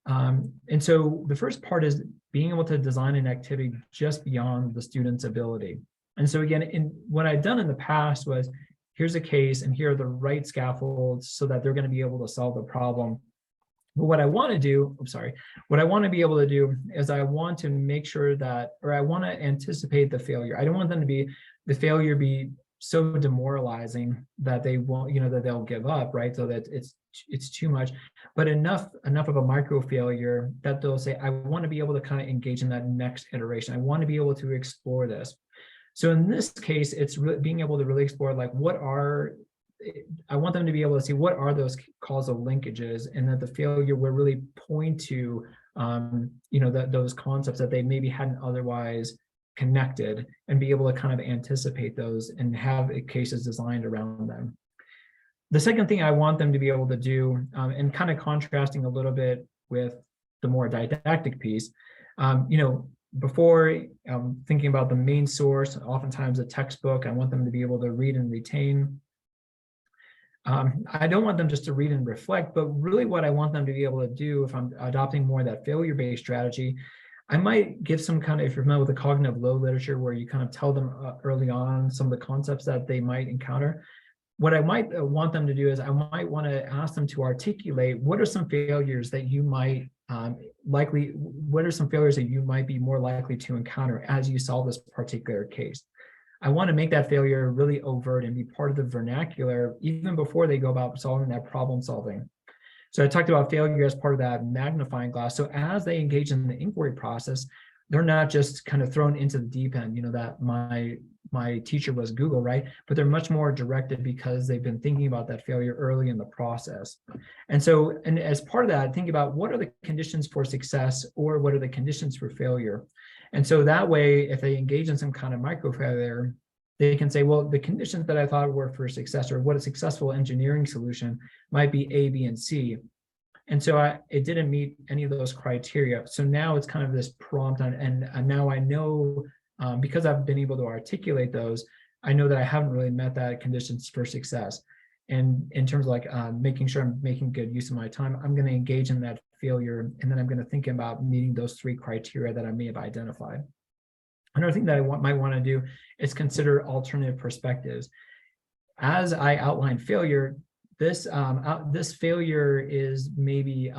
S3: And so the first part is being able to design an activity just beyond the student's ability. And so again, what I've done in the past was, here's a case and here are the right scaffolds so that they're going to be able to solve the problem. But what I want to do, what I want to be able to do is I want to make sure that, or I want to anticipate the failure. I don't want them to be, the failure be so demoralizing that they won't, that they'll give up, right? So that it's too much, but enough of a micro failure that they'll say, I want to be able to kind of engage in that next iteration. I want to be able to explore this. So in this case, it's really being able to really explore like I want them to be able to see what are those causal linkages, and that the failure will really point to those concepts that they maybe hadn't otherwise connected and be able to kind of anticipate those and have cases designed around them. The second thing I want them to be able to do, and kind of contrasting a little bit with the more didactic piece, before thinking about the main source, oftentimes a textbook, I want them to be able to read and retain. I don't want them just to read and reflect, but really what I want them to be able to do, if I'm adopting more of that failure-based strategy, I might give some kind of, if you're familiar with the cognitive load literature, where you kind of tell them early on some of the concepts that they might encounter. What I might want them to do is I might want to ask them to articulate what are some failures that you might what are some failures that you might be more likely to encounter as you solve this particular case. I want to make that failure really overt and be part of the vernacular even before they go about solving that problem solving. So I talked about failure as part of that magnifying glass. So as they engage in the inquiry process, they're not just kind of thrown into the deep end, that my teacher was Google, right? But they're much more directed because they've been thinking about that failure early in the process. And so, and as part of that, think about what are the conditions for success or what are the conditions for failure? And so that way, if they engage in some kind of micro failure, they can say, well, the conditions that I thought were for success or what a successful engineering solution might be A, B, and C. And so it didn't meet any of those criteria. So now it's kind of this prompt and now I know, because I've been able to articulate those, I know that I haven't really met that conditions for success. And in terms of like making sure I'm making good use of my time, I'm going to engage in that failure. And then I'm going to think about meeting those 3 criteria that I may have identified. Another thing that I might want to do is consider alternative perspectives. As I outline failure, this failure is maybe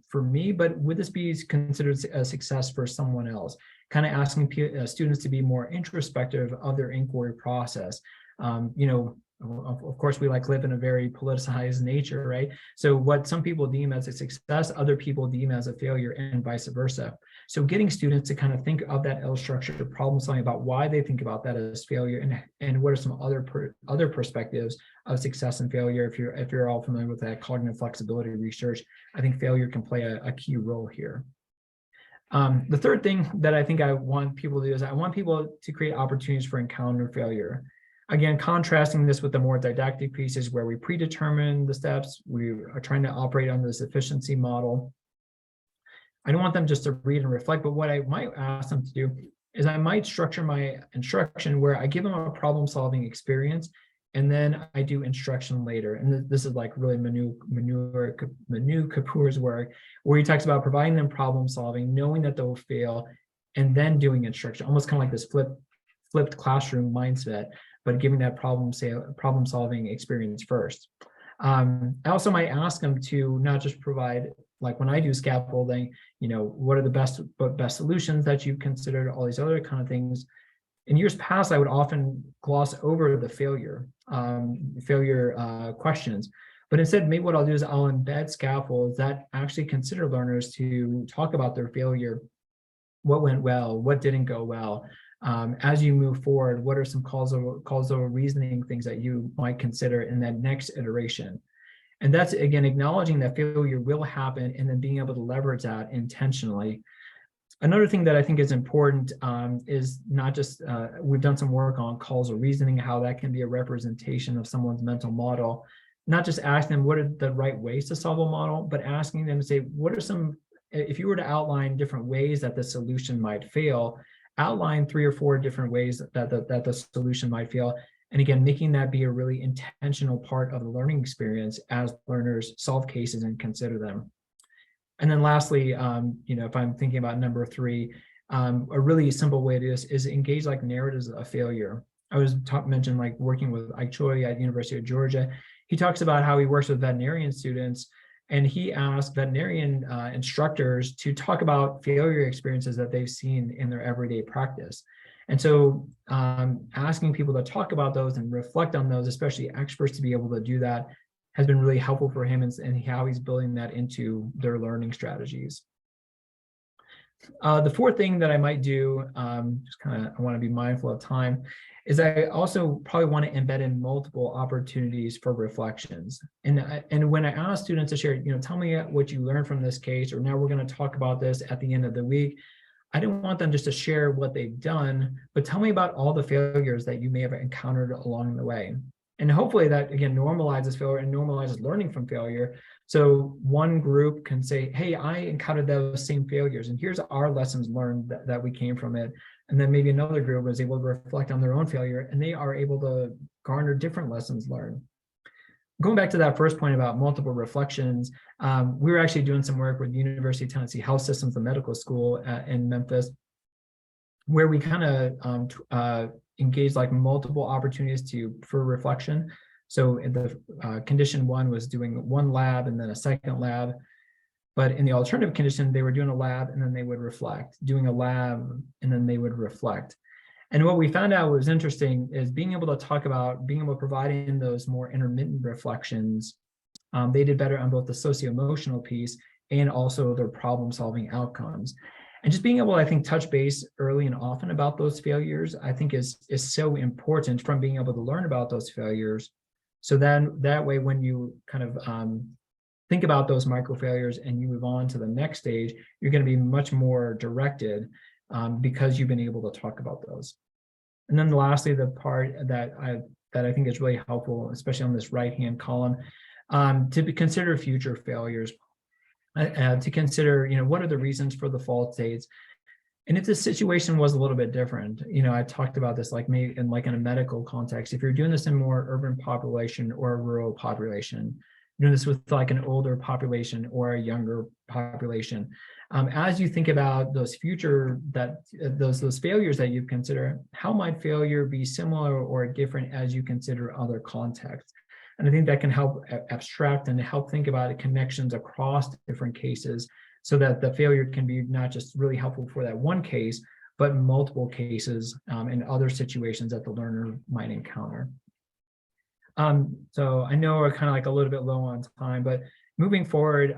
S3: for me, but would this be considered a success for someone else? Kind of asking students to be more introspective of their inquiry process. Of course, we live in a very politicized nature, right? So what some people deem as a success, other people deem as a failure, and vice versa. So getting students to kind of think of that L-structured problem solving about why they think about that as failure and what are some other perspectives of success and failure. If you're all familiar with that cognitive flexibility research, I think failure can play a key role here. The third thing that I think I want people to do is I want people to create opportunities for encounter failure. Again, contrasting this with the more didactic pieces where we predetermine the steps, we are trying to operate on this efficiency model. I don't want them just to read and reflect, but what I might ask them to do is I might structure my instruction where I give them a problem-solving experience, and then I do instruction later. And this is like really Manu Kapoor's work, where he talks about providing them problem-solving, knowing that they'll fail, and then doing instruction, almost kind of like this flipped classroom mindset, but giving that problem-solving experience first. I also might ask them to not just provide, like when I do scaffolding, what are the best solutions that you've considered, all these other kind of things. In years past, I would often gloss over the failure questions, but instead, maybe what I'll do is I'll embed scaffolds that actually consider learners to talk about their failure, what went well, what didn't go well. As you move forward, what are some causal reasoning things that you might consider in that next iteration? And that's, again, acknowledging that failure will happen and then being able to leverage that intentionally. Another thing that I think is important is not just, we've done some work on causal reasoning, how that can be a representation of someone's mental model, not just asking them what are the right ways to solve a model, but asking them to say, what are some, if you were to outline different ways that the solution might fail, outline 3 or 4 different ways that the solution might fail. And again, making that be a really intentional part of the learning experience as learners solve cases and consider them. And then lastly, if I'm thinking about number 3, a really simple way to do this is engage like narratives of failure. I was mentioned like working with Ike Choi at University of Georgia. He talks about how he works with veterinarian students, and he asked veterinarian instructors to talk about failure experiences that they've seen in their everyday practice. And so asking people to talk about those and reflect on those, especially experts to be able to do that, has been really helpful for him and how he's building that into their learning strategies. The fourth thing that I might do, I want to be mindful of time, is I also probably want to embed in multiple opportunities for reflections. And when I ask students to share, tell me what you learned from this case, or now we're going to talk about this at the end of the week, I didn't want them just to share what they've done, but tell me about all the failures that you may have encountered along the way. And hopefully that, again, normalizes failure and normalizes learning from failure. So one group can say, hey, I encountered those same failures, and here's our lessons learned that we came from it. And then maybe another group was able to reflect on their own failure, and they are able to garner different lessons learned. Going back to that first point about multiple reflections, we were actually doing some work with the University of Tennessee Health Systems, the medical school in Memphis, where we kind of engaged like multiple opportunities for reflection. So in the condition one was doing one lab and then a second lab. But in the alternative condition, they were doing a lab and then they would reflect, doing a lab and then they would reflect. And what we found out was interesting is being able to talk about, being able to provide in those more intermittent reflections. They did better on both the socio-emotional piece and also their problem-solving outcomes. And just being able to, I think, touch base early and often about those failures, I think is so important from being able to learn about those failures. So then that way, when you kind of think about those micro failures and you move on to the next stage, you're going to be much more directed because you've been able to talk about those. And then lastly, the part that I think is really helpful, especially on this right-hand column, to consider future failures, to consider, what are the reasons for the fault states. And if the situation was a little bit different, I talked about this like maybe in a medical context, if you're doing this in more urban population or a rural population, doing this with like an older population or a younger population, as you think about those future those failures that you consider, how might failure be similar or different as you consider other contexts? And I think that can help abstract and help think about connections across different cases, so that the failure can be not just really helpful for that one case, but multiple cases in other situations that the learner might encounter. So I know we're kind of like a little bit low on time, but moving forward,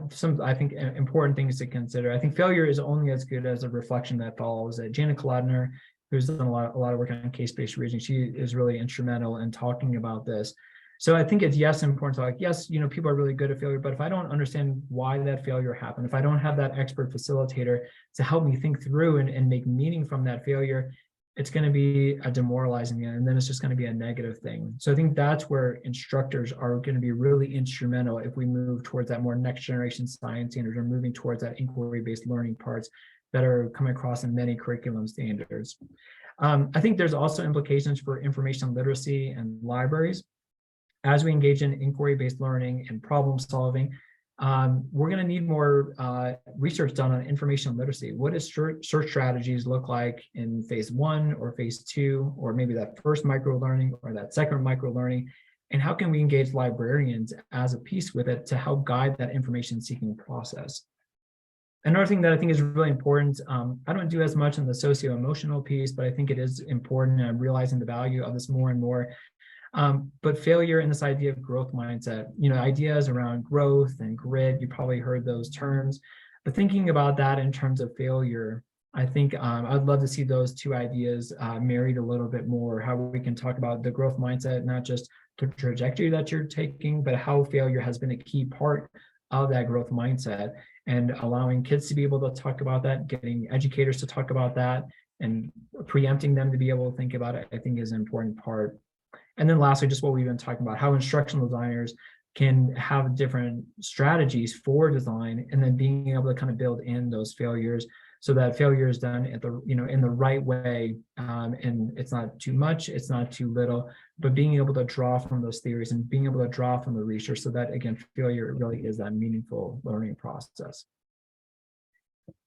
S3: some, I think, important things to consider. I think failure is only as good as a reflection that follows it. Janet Kolodner, who's done a lot of work on case-based reasoning, she is really instrumental in talking about this. So I think it's important to yes, people are really good at failure, but if I don't understand why that failure happened, if I don't have that expert facilitator to help me think through and make meaning from that failure, it's going to be a demoralizing, and then it's just going to be a negative thing. So I think that's where instructors are going to be really instrumental if we move towards that more next generation science standards, or moving towards that inquiry-based learning parts that are coming across in many curriculum standards. I think there's also implications for information literacy and libraries. As we engage in inquiry-based learning and problem solving, we're going to need more research done on information literacy. What does search strategies look like in phase 1 or phase 2, or maybe that first micro learning or that second micro learning? And how can we engage librarians as a piece with it to help guide that information seeking process? Another thing that I think is really important, I don't do as much in the socio-emotional piece, but I think it is important, and I'm realizing the value of this more and more. But failure and this idea of growth mindset, ideas around growth and grit, you probably heard those terms, but thinking about that in terms of failure, I think I'd love to see those two ideas married a little bit more, how we can talk about the growth mindset, not just the trajectory that you're taking, but how failure has been a key part of that growth mindset, and allowing kids to be able to talk about that, getting educators to talk about that, and preempting them to be able to think about it, I think is an important part. And then lastly, just what we've been talking about, how instructional designers can have different strategies for design, and then being able to kind of build in those failures so that failure is done at the, in the right way. And it's not too much, it's not too little, but being able to draw from those theories and being able to draw from the research, so that, again, failure really is that meaningful learning process.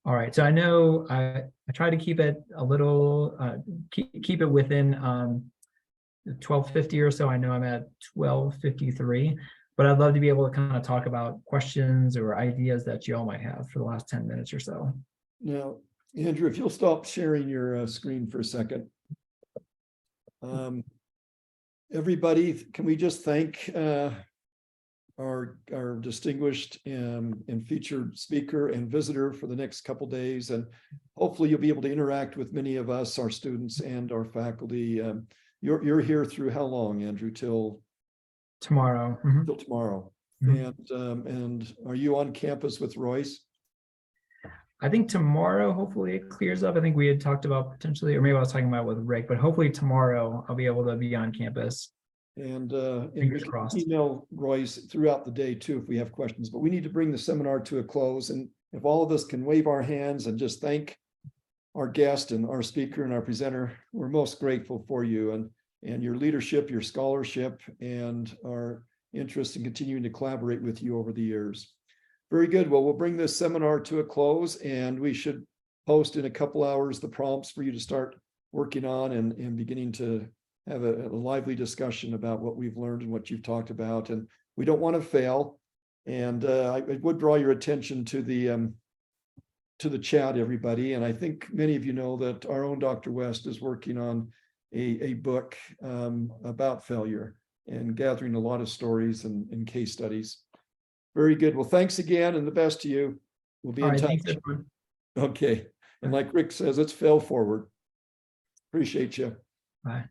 S3: All right, so I know I try to keep it a little, keep it within 12:50 or so. I know I'm at 12:53, but I'd love to be able to kind of talk about questions or ideas that you all might have for the last 10 minutes or so.
S2: Now, Andrew, if you'll stop sharing your screen for a second. Everybody, can we just thank our distinguished and featured speaker and visitor for the next couple days, and hopefully you'll be able to interact with many of us, our students and our faculty. You're here through how long, Andrew? Till
S3: tomorrow.
S2: Till tomorrow.
S3: Mm-hmm.
S2: And are you on campus with Royce?
S3: I think tomorrow, hopefully it clears up. I think we had talked about potentially, or maybe I was talking about with Rick, but hopefully tomorrow I'll be able to be on campus.
S2: And
S3: Fingers
S2: we can
S3: crossed.
S2: email Royce throughout the day too, if we have questions, but we need to bring the seminar to a close. And if all of us can wave our hands and just thank our guest and our speaker and our presenter, we're most grateful for you and your leadership, your scholarship, and our interest in continuing to collaborate with you over the years. Very good. Well, we'll bring this seminar to a close, and we should post in a couple hours the prompts for you to start working on and beginning to have a lively discussion about what we've learned and what you've talked about. And we don't want to fail. And I would draw your attention to the chat, everybody. And I think many of you know that our own Dr. West is working on a book about failure and gathering a lot of stories and case studies. Very good. Well, thanks again, and the best to you. We'll be
S3: All
S2: in
S3: right,
S2: touch.
S3: thanks, everyone.
S2: Okay. And like Rick says, let's fail forward. Appreciate you.
S3: Bye.